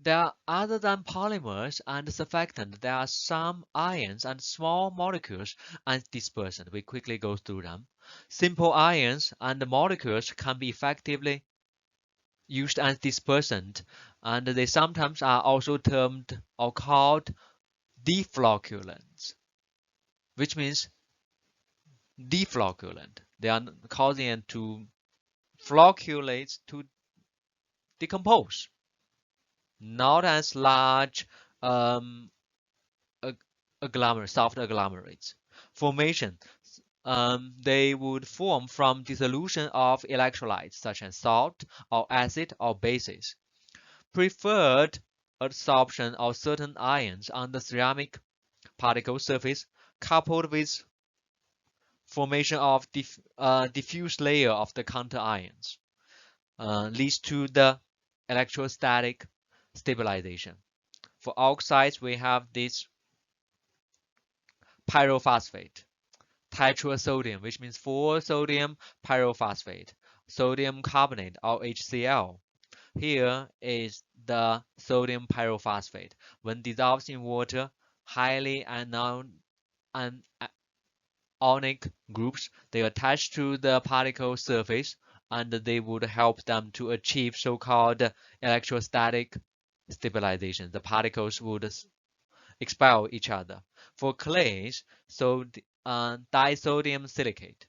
Other than polymers and surfactant, there are some ions and small molecules and dispersant. We quickly go through them. Simple ions and molecules can be effectively used as dispersant, and they sometimes are also termed or called deflocculants, which means deflocculant. They are causing it to flocculate, to decompose, not as large um, soft agglomerates. Formation. They would form from dissolution of electrolytes such as salt or acid or bases. Preferred absorption of certain ions on the ceramic particle surface coupled with formation of diffuse layer of the counter ions leads to the electrostatic stabilization. For oxides, we have this pyrophosphate, tetrasodium, which means 4-sodium pyrophosphate, sodium carbonate or HCl. Here is the sodium pyrophosphate. When dissolved in water, highly anionic groups, they attach to the particle surface and they would help them to achieve so-called electrostatic stabilization. The particles would expel each other. For clays, so disodium silicate,